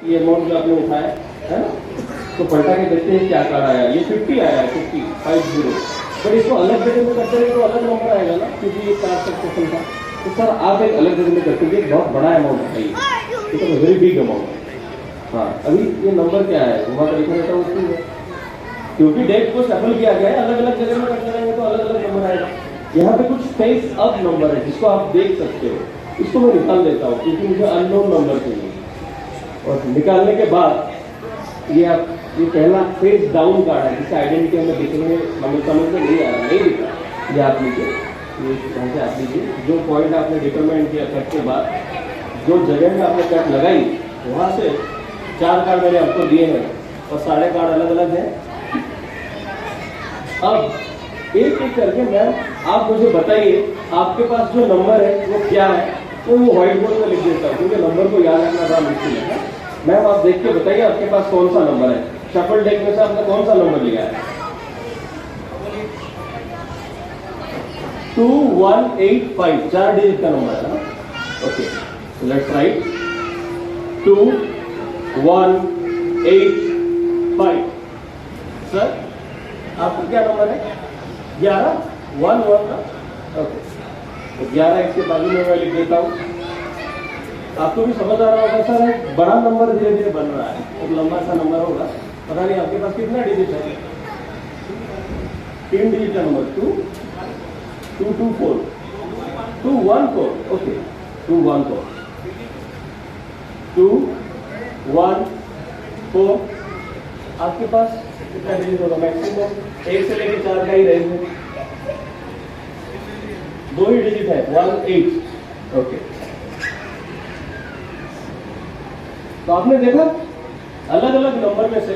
ये अमाउंट जो आपने उठाया है ना, तो पलटा के देखते हैं क्या कार्ड आया। ये 50 आया है, 50 पर इसको अलग जगह में करते हैं तो अलग नंबर आएगा ना, क्योंकि ये 4 सक्सेसफुल था। तो सर आप एक अलग जगह में करते हैं, बहुत बड़ा अमाउंट है ये तो वेरी बिग अमाउंट। हाँ, अभी ये नंबर क्या है घुमा कर लिखा रहता है उसमें, क्योंकि डेट को सफल किया गया है, अलग अलग जगह में करते रहेंगे तो अलग अलग नंबर आएगा। यहाँ पे कुछ फेस अप नंबर है जिसको आप देख सकते हो, इसको मैं निकाल देता हूँ क्योंकि मुझे अननोन नंबर चाहिए। और निकालने के बाद ये पहला फेस डाउन कार्ड है जिसका आइडेंटिटी हमें दिखेंगे, नंबर समझ में नहीं आ रहा, नहीं दिख रहा। ये आप लीजिए, ये यहाँ से आप लीजिए, जो पॉइंट आपने डिटरमाइन किया कट के बाद, जो जगह में आपने कट लगाई वहाँ से 4 कार्ड मैंने आपको दिए हैं और सारे कार्ड अलग अलग हैं। अब एक एक करके मैम आप मुझे बताइए आपके पास जो नंबर है वो क्या है, तो वो व्हाइट बोर्ड में लिख देता हूँ क्योंकि नंबर को याद रखना बड़ा मुश्किल है। मैम आप देख के बताइए आपके पास कौन सा नंबर है, शफल डेक में से आपने कौन सा नंबर लिया है? 2185, 4 डिजिट का नंबर है ना। Okay, let's write 2185। सर आपका क्या नंबर है? 11 का। ओके, तो 11 इसके बाजू में मैं लिख देता हूँ। आपको भी समझ आ रहा होगा सर, एक बड़ा नंबर धीरे धीरे बन रहा है, एक लंबा सा नंबर होगा। पता नहीं आपके पास कितना डिजिट है? 3 डिजिट का नंबर 224 214। ओके, 214 214। आपके पास कितना डिजिट होगा? मैक्सिमम 1 से लेकर 4 का ही रहेंगे, 2 ही डिजिट है, 18। ओके, तो आपने देखा अलग अलग नंबर में से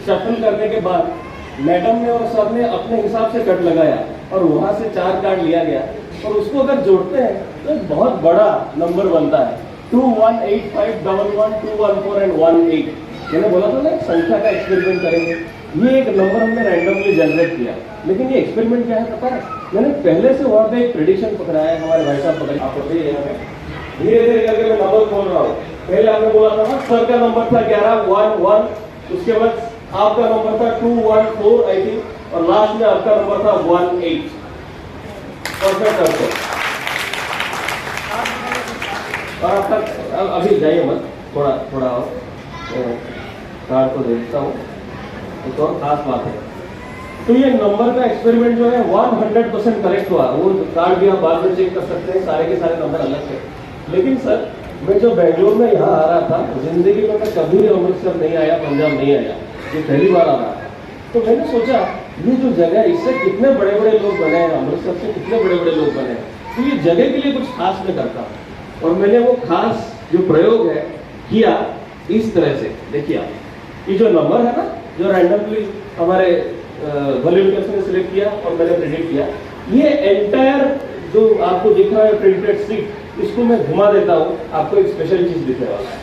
शफल करने के बाद मैडम ने और सर ने अपने हिसाब से कट लगाया और वहां से 4 कार्ड लिया गया और उसको अगर जोड़ते हैं तो एक बहुत बड़ा नंबर बनता है 2185 11 214 एंड 18। मैंने बोला था ना संख्या का एक्सपेरिमेंट करेंगे। ये एक नंबर हमने रैंडमली जनरेट किया, लेकिन ये एक्सपेरिमेंट क्या है पता है? मैंने पहले से वहां पे एक प्रेडिक्शन पकड़ा है, हमारे भाई साहब पकड़े, आप धीरे धीरे करके मैं नंबर बोल रहा हूँ। पहले आपने बोला था ना सर का नंबर था 11 उसके बाद आपका नंबर था 214 आई थिंक, और लास्ट में आपका नंबर था 18। परफेक्ट। और आपका अभी जाइए मत, थोड़ा और कार्ड को देखता हूँ। एक और खास बात है, तो ये नंबर का एक्सपेरिमेंट जो है 100% करेक्ट हुआ। वो कार्ड भी आप बाद में चेक कर सकते हैं, सारे के सारे नंबर अलग थे। लेकिन सर मैं जो बेंगलोर में यहाँ आ रहा था, जिंदगी में मैं कभी अमृतसर नहीं आया, पंजाब नहीं आया, ये पहली बार आ रहा था। तो मैंने सोचा ये जो जगह है इससे कितने बड़े बड़े लोग बने हैं, अमृतसर से कितने बड़े बड़े लोग बने हैं, तो ये जगह के लिए कुछ खास मैं करता हूँ। और मैंने वो खास जो प्रयोग है किया इस तरह से। देखिए आप, ये जो नंबर है ना, जो रैंडमली हमारे वॉल्यूम ने सिलेक्ट किया और मैंने प्रेडिक्ट किया, ये एंटायर जो आपको दिख रहा है प्रिंटेड सीट, इसको मैं घुमा देता हूँ, आपको एक स्पेशल चीज दिखने वाला है।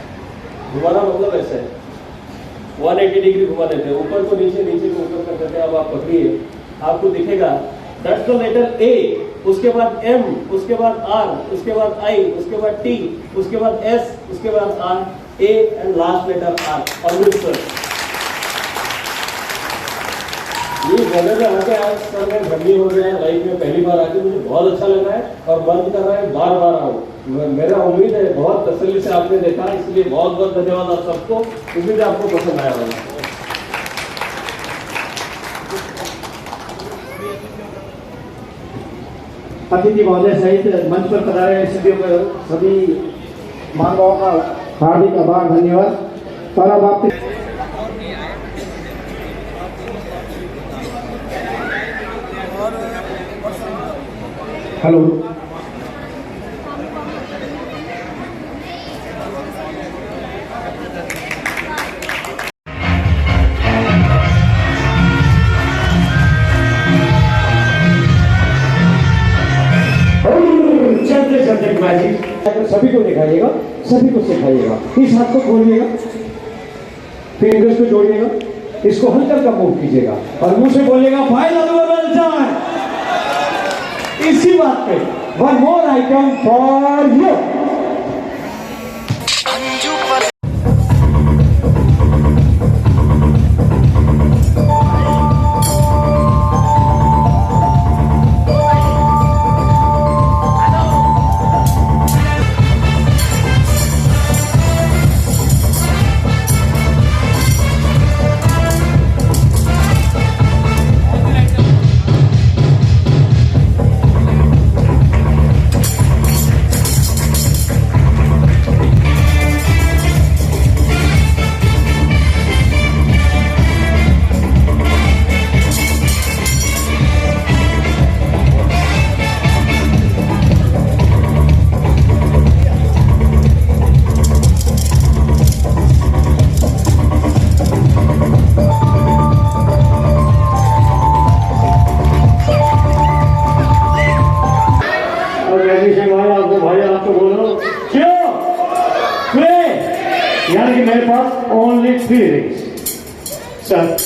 घुमाना मतलब ऐसा है, 180 डिग्री घुमा देते हैं, ऊपर को नीचे, नीचे को ऊपर कर देते हैं। अब आप पकड़िए, आपको दिखेगा दैट्स द लेटर ए, उसके बाद एम, उसके बाद आर, उसके बाद आई, उसके बाद टी, उसके बाद एस, उसके बाद R, A and last letter R, Amritsar. ये जगह पे आके आज सर मैं धन्य हो गया है, लाइफ में पहली बार आके मुझे बहुत अच्छा लगा है और मन कर रहा है बार बार आऊँ। मेरा उम्मीद है बहुत तसल्ली से आपने देखा, इसलिए बहुत बहुत धन्यवाद आप सबको। उम्मीद है आपको पसंद आया होगा। अतिथि महोदय सहित मंच पर पधारे सभी महानुभावों का हार्दिक आभार, धन्यवाद। और अब आप हेलो, सभी को दिखाइएगा, सभी को सिखाइएगा। इस हाथ को खोलिएगा, फिंगर्स को जोड़िएगा, इसको हल्का का मूव कीजिएगा और मुंह से बोलिएगा इसी बात पे one more item for you. only 3 rings. Sir,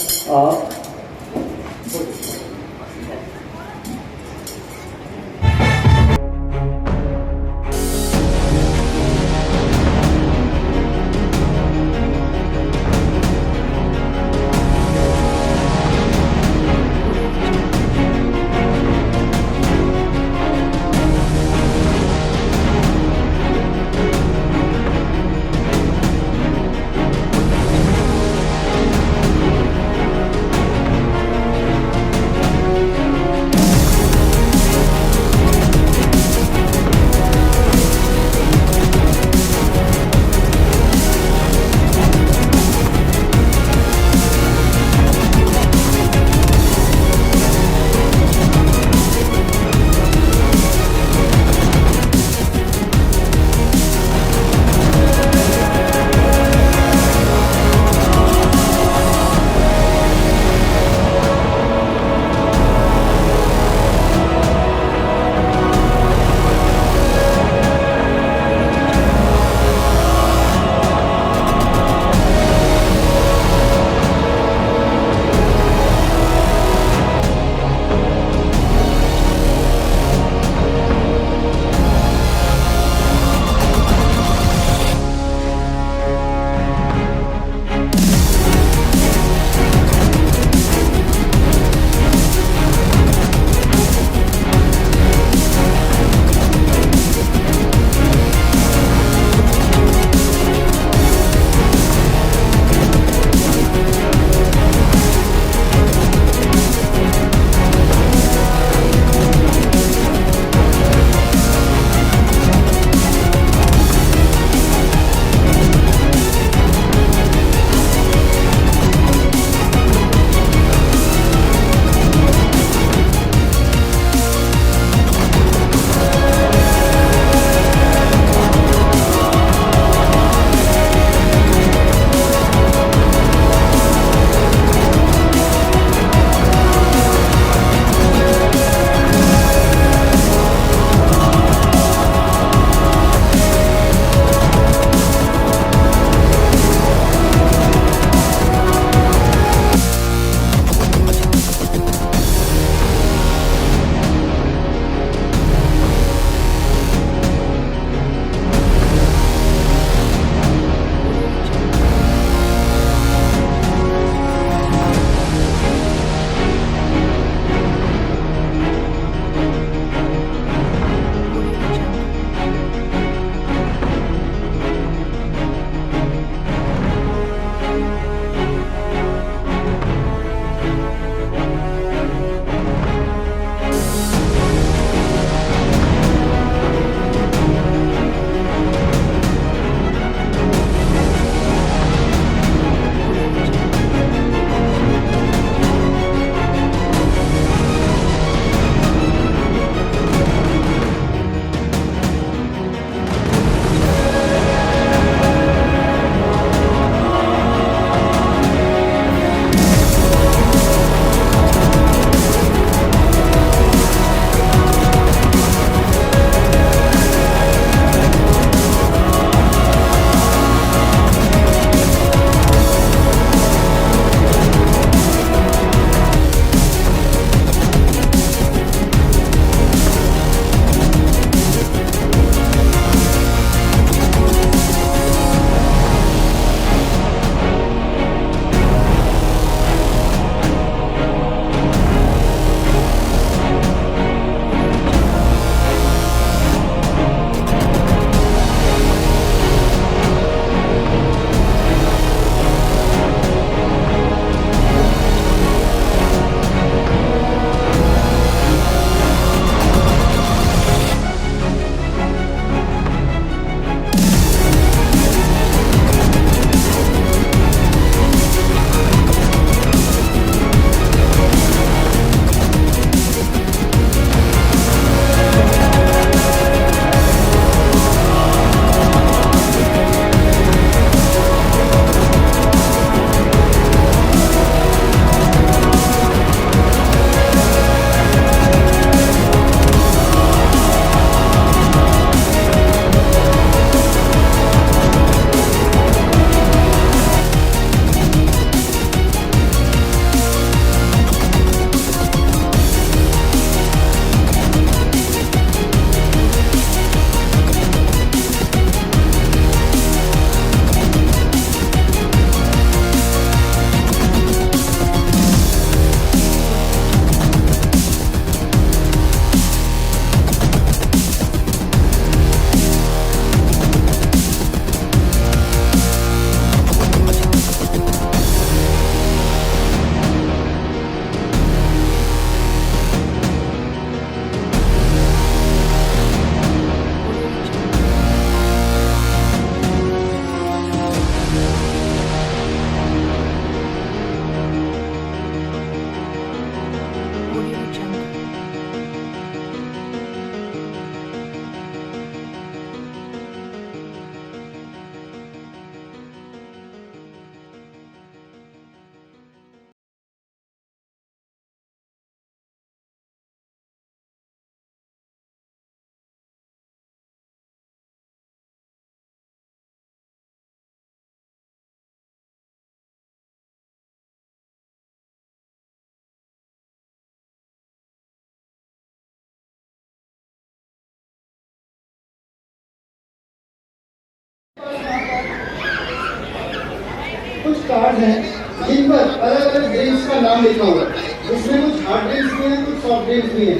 कुछ कार्ड हैं जिन पर अलग अलग ड्रिंक्स का नाम लिखा हुआ है। इसमें कुछ हार्ड ड्रिंक्स भी हैं, कुछ सॉफ्ट ड्रिंक्स भी हैं।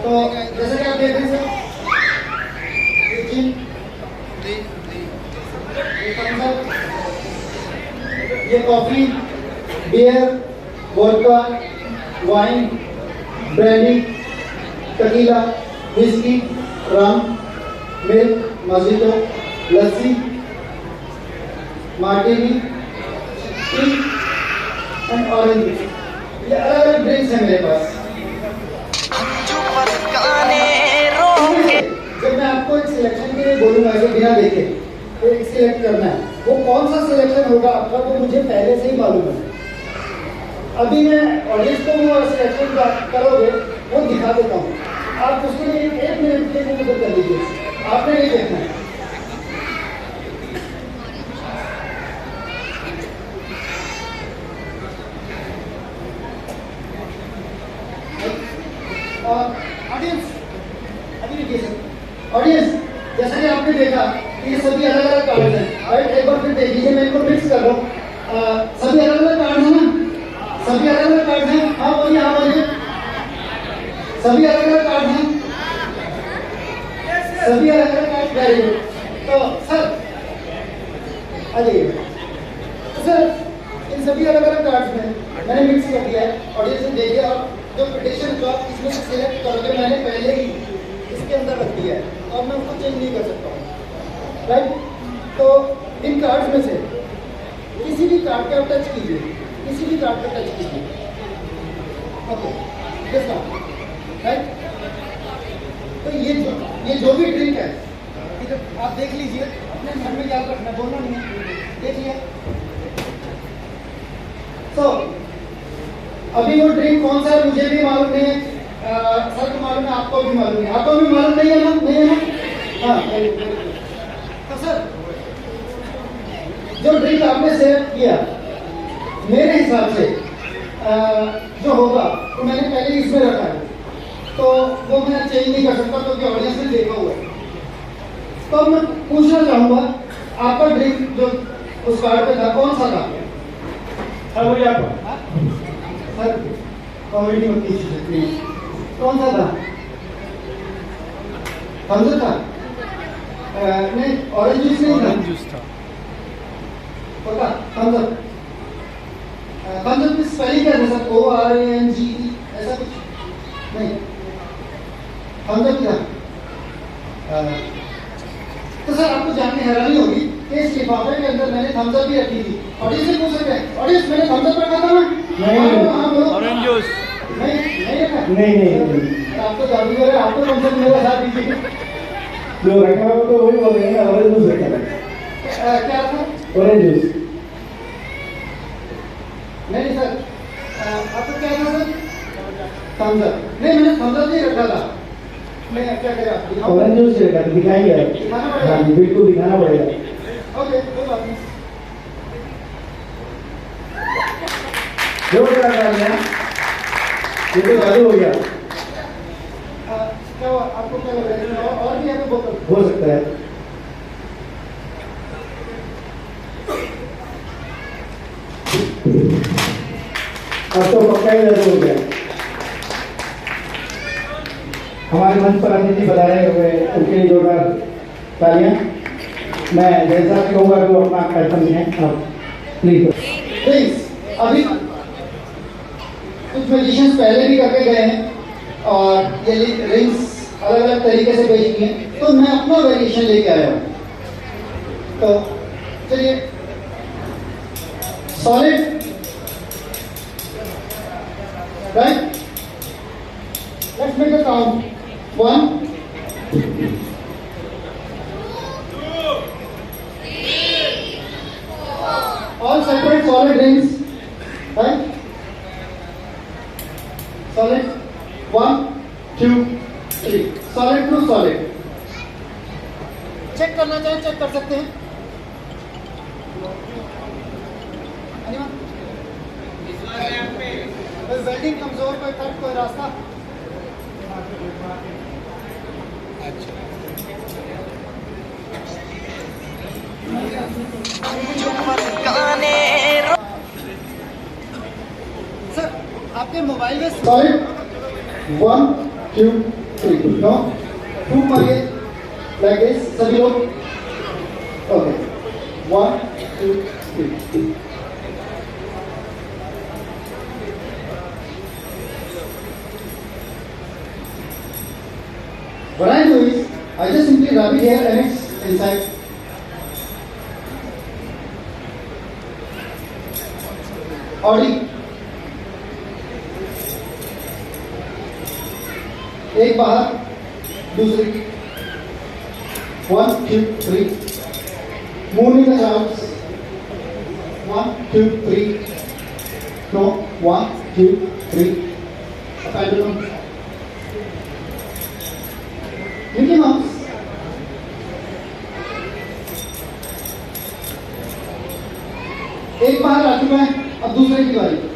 तो जैसा कि आप देख रहे हैं ये जिन, ये थम्स अप, ये coffee, beer, vodka, wine, brandy, tequila, whisky, rum, milk, mojito, lassi, martini, tea and orange. ये अलग अलग ड्रिंक्स हैं मेरे पास। जब मैं आपको एक सिलेक्शन के लिए बोलूंगा इसे बिना देखे तो एक सिलेक्ट करना है, वो कौन सा सिलेक्शन होगा आपका वो मुझे पहले से ही मालूम है। अभी मैं ऑडियंस को वो सिलेक्शन करोगे वो दिखा देता हूँ, आप उसके लिए एक मिनट के लिए मुझे कर लीजिए, आपने नहीं देखना है। और ऑडियंस अभी देखिए सर, ऑडियंस जैसा कि आपने देखा कि ये सभी अलग अलग कार्ड हैं। राइट, एक बार फिर देख लीजिए, मैं इनको मिक्स कर रहा हूँ। सभी अलग अलग कार्ड हैं ना, सभी अलग अलग कार्ड हैं। हाँ बोलिए, हाँ बोलिए, सभी अलग अलग कार्ड हैं, सभी अलग अलग कार्ड। Very good. तो सर आ जाइए। तो सर इन सभी अलग अलग कार्ड्स में मैंने मिक्स कर दिया है, ऑडियंस ने देखिए। और जो प्रेडिक्शन जो आप इसमें से सिलेक्ट करोगे मैंने पहले ही इसके अंदर रख दिया है और मैं उसको चेंज नहीं कर सकता हूँ। राइट, तो इन कार्ड्स में से किसी भी कार्ड पे आप टच कीजिए, किसी भी कार्ड पे टच कीजिए। ओके, यस ना, राइट। तो ये जो भी ड्रिंक है इधर आप देख लीजिए, अपने मन में याद रखना, बोलना नहीं है, देखिए। तो अभी वो ड्रिंक कौन सा है मुझे भी मालूम नहीं है, सर को मालूम है, आपको भी मालूम है, आपको भी मालूम नहीं है ना, नहीं है ना? हाँ, तो सर जो ड्रिंक आपने सेलेक्ट किया मेरे हिसाब से जो होगा तो मैंने पहले इसमें रखा है, तो वो मैं चेंज नहीं कर सकता क्योंकि ऑडियंस ने देखा हुआ है। तो मैं पूछना चाहूंगा आपका ड्रिंक जो उस कार्ड पे था कौन सा था? हाँ बोलिए आप। सर कॉमेडी मत कीजिए प्लीज, कौन सा था? थम्स अप था? नहीं, ऑरेंज जूस नहीं था? ऑरेंज जूस था पक्का? Thums Up. थम्स अप की स्पेलिंग क्या है सर? ORANGE ऐसा कुछ नहीं, थम्स अप क्या? तो सर आपको जान के हैरानी होगी कि इस लिफाफे के अंदर मैंने थम्स अप भी रखी थी। ऑडियंस से पूछ सकते हैं, ऑडियंस मैंने थम्स अप रखा था ना? ऑरेंज जूस नहीं रखा? नहीं। आप तो जादूगर है, आपको थम्स अप मेरे साथ दीजिए। जो रखा हो तो वही बोल रहे हैं, ऑरेंज जूस रखा है। क्या था? Orange juice. नहीं सर, आपका क्या था सर? Thums up. नहीं, मैंने थम्स अप नहीं रखा था। मैं क्या करें आपकी? ऑरेंज जूस रखा था, दिखाइए। दिखाना पड़ेगा? हाँ जी, बिल्कुल दिखाना पड़ेगा। ओके, कोई बात नहीं। जो क्या कर रहे हैं, ये तो चालू हो गया। क्या हुआ? आपको क्या लग रहा है? और भी है कोई बोतल? हो सकता है। अब तो पक्का ही चालू हो गया। हमारे मंच पर अतिथि पधारे हुए उनके लिए जोरदार तालियां। मैं जैसा कहूँगा कि वो अपना कार्यक्रम है, आप प्लीज अभी कुछ म्यूजिशियंस पहले भी करके गए हैं और ये रिंग्स अलग अलग तरीके से पेश किए, तो मैं अपना वेरिएशन लेके आया हूँ। तो चलिए, solid, right, let's make a count. 1 all separate solid rings, right? Solid 1 2 3, solid to solid. Check करना चाहे चेक कर सकते हैं। वेल्डिंग कमजोर कोई कट कोई रास्ता? के मोबाइल में सॉलिड 1 2 3 नो फूक मारिए लाइक दिस सभी लोग okay 1 2 3 What I do is I just simply rub it here and it's inside. Audi. एक बाहर दूसरी 1 2 3 move in the clouds 1 2 3 no 1 2 3 pendulum Mickey Mouse एक बाहर आ चुका है अब दूसरे की बारी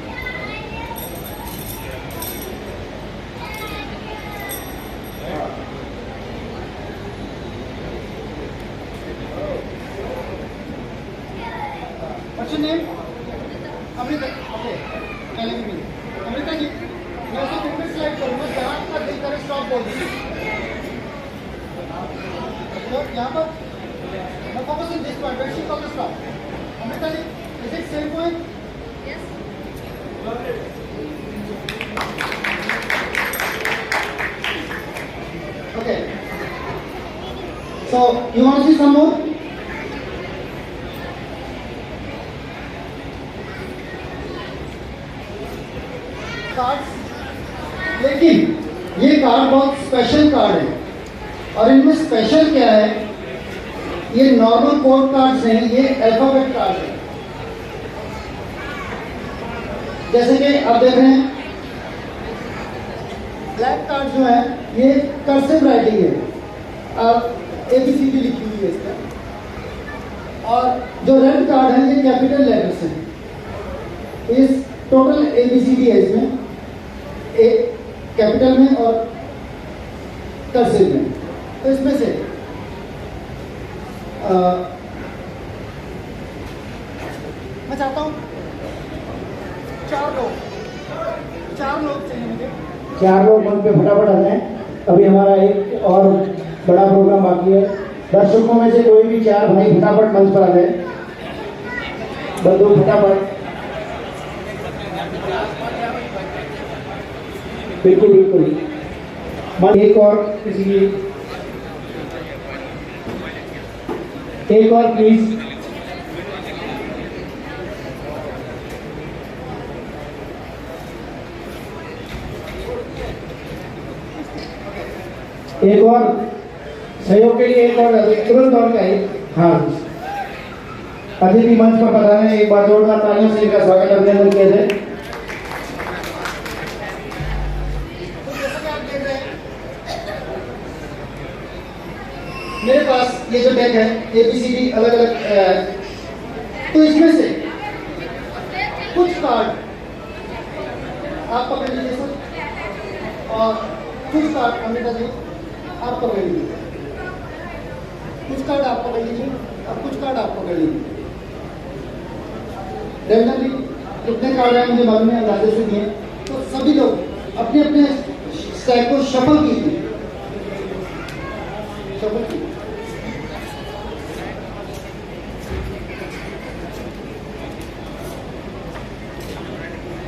What's your name? Amrita okay Amrita ji मैं ऐसे फिटनेस स्लाइड करूंगा जहां आपका दिल करे स्टॉप बोल दीजिए यहाँ पर मैं focus in this point where she call the stop Amrita ji is it same point yes okay so you want to see some more cards लेकिन ये कार्ड बहुत स्पेशल कार्ड है और इनमें स्पेशल क्या है ये नॉर्मल कोड कार्ड्स नहीं ये अल्फाबेट कार्ड है जैसे कि आप देख रहे हैं ब्लैक कार्ड जो है ये कर्सिव राइटिंग है और ABCD लिखी हुई है इसका और जो रेड कार्ड है ये कैपिटल लेटर्स है इस टोटल ABCD है इसमें एक कैपिटल में और कर्सिव में तो इसमें से मैं चाहता हूँ चार लोग चाहिए मुझे 4 लोग मंच पे फटाफट आ जाएं अभी हमारा एक और बड़ा प्रोग्राम बाकी है दर्शकों में से कोई भी 4 भाई फटाफट मंच पर आ जाए बंधु फटाफट बिल्कुल बिल्कुल एक और किसी एक और प्लीज एक और सहयोग के लिए एक और तुरंत और क्या हाँ अतिथि मंच पर पधारे हैं एक बार जोरदार तालियों से इनका स्वागत अभिनंदन किया जाए मेरे पास ये जो डेक है ABCD अलग अलग तो इसमें से कुछ कार्ड आप पकड़ लीजिए सर और कुछ कार्ड अमृता जी आप पकड़ लीजिए कुछ कार्ड आप पकड़ लीजिए और कुछ कार्ड आप पकड़ लीजिए रेंडमली कितने कार्ड हैं मुझे मालूम है अंदाजे से दिए तो सभी लोग अपने अपने स्टैक को शफल कीजिए शफल कीजिए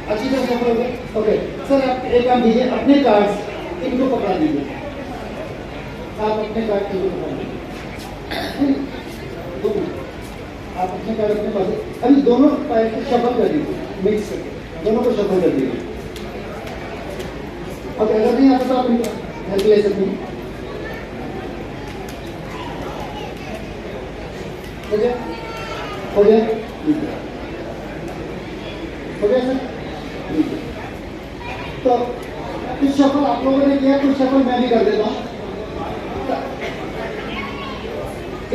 अच्छी तरह सफल हो गए ओके सर आप एक काम कीजिए अपने कार्ड्स इनको पकड़ा दीजिए आप अपने कार्ड इनको पकड़ा दीजिए आप अपने कार्ड अपने पास अभी दोनों पैर को शफल कर दीजिए मिक्स करके दोनों को शफल कर दीजिए ओके अगर नहीं आता तो आप इनको हेल्प ले सकते हैं हो गया हो गया हो गया सर तो कुछ शफल आप लोगों ने किया कुछ शफल मैं भी कर देता हूँ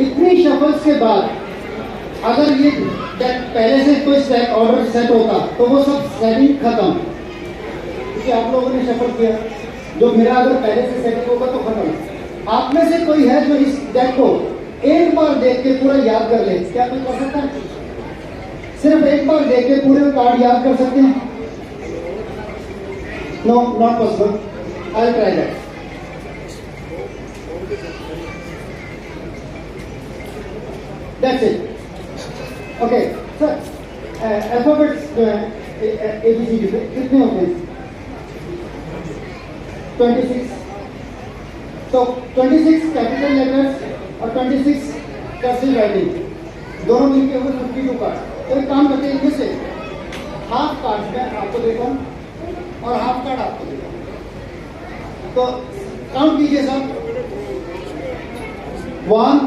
इतनी शफल्स के बाद अगर ये पहले से कोई स्टैक ऑर्डर सेट होता तो वो सब सेटिंग खत्म क्योंकि आप लोगों ने शफल किया जो मेरा अगर पहले से सेटिंग होगा तो खत्म आप में से कोई है जो इस डेक को एक बार देख के पूरा याद कर ले क्या कोई कर सकता है सिर्फ एक बार देख के पूरे कार्ड याद कर सकते हैं No, not possible. I'll try that. That's it. Okay, sir. Alphabets जो है ABCD पे कितने होते हैं? 26. तो 26 कैपिटल लेटर्स और 26 कर्सिव राइटिंग दोनों मिलके हुए 52 कार्ड। तो एक काम करते हैं, इनमें से हाफ कार्ड मैं आपको देता हूँ और हाफ कार्ड आपको देता हूँ। तो काउंट कीजिए सब। 1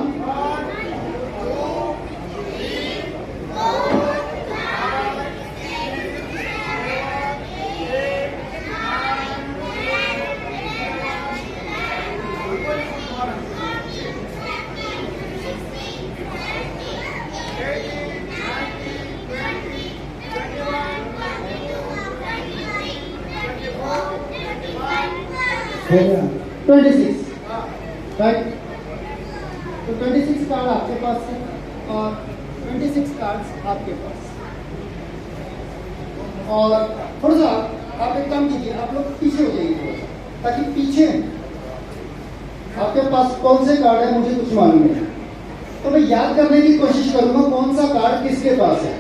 26, राइट। तो 26 कार्ड आपके पास है और 26 कार्ड्स आपके पास। और थोड़ा सा आप एक काम कीजिए, आप लोग पीछे हो जाइए थोड़ा सा, ताकि पीछे आपके पास कौन से कार्ड है मुझे कुछ मालूम नहीं। तो मैं याद करने की कोशिश करूंगा कौन सा कार्ड किसके पास है।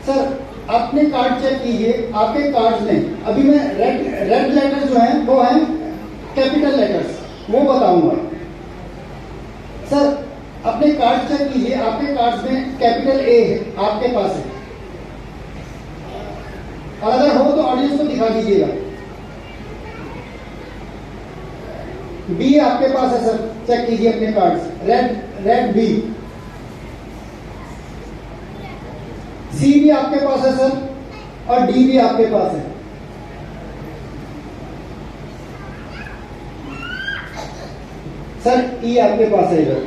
सर अपने कार्ड चेक कीजिए, आपके कार्ड्स में अभी मैं रेड लेटर्स जो हैं वो हैं कैपिटल लेटर्स, वो बताऊंगा। सर अपने कार्ड चेक कीजिए, आपके कार्ड्स में कैपिटल ए है, आपके पास है। और अगर हो तो ऑडियंस को दिखा दीजिएगा। बी आपके पास है सर, चेक कीजिए अपने कार्ड्स, रेड बी। सी भी आपके पास है सर और डी भी आपके पास है। सर ई आपके पास है इधर।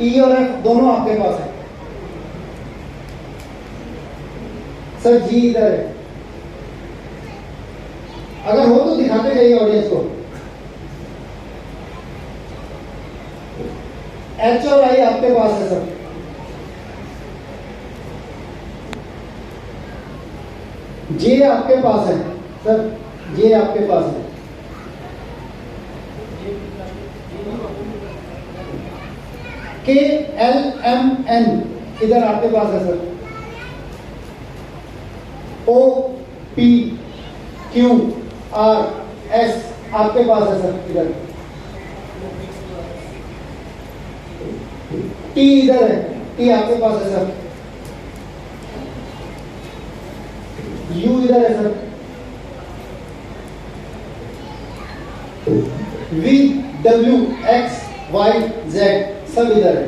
ई और एफ दोनों आपके पास है। सर जी इधर है। अगर हो तो दिखाते जाइए ऑडियंस को। एच और आई आपके पास है सर। जे आपके पास है सर, जे आपके पास है। के एल एम एन इधर आपके पास है sir. O P Q R S आपके पास है सर इधर। टी इधर है, टी आपके पास है सर। यू इधर है sir. V W X Y Z सब इधर है।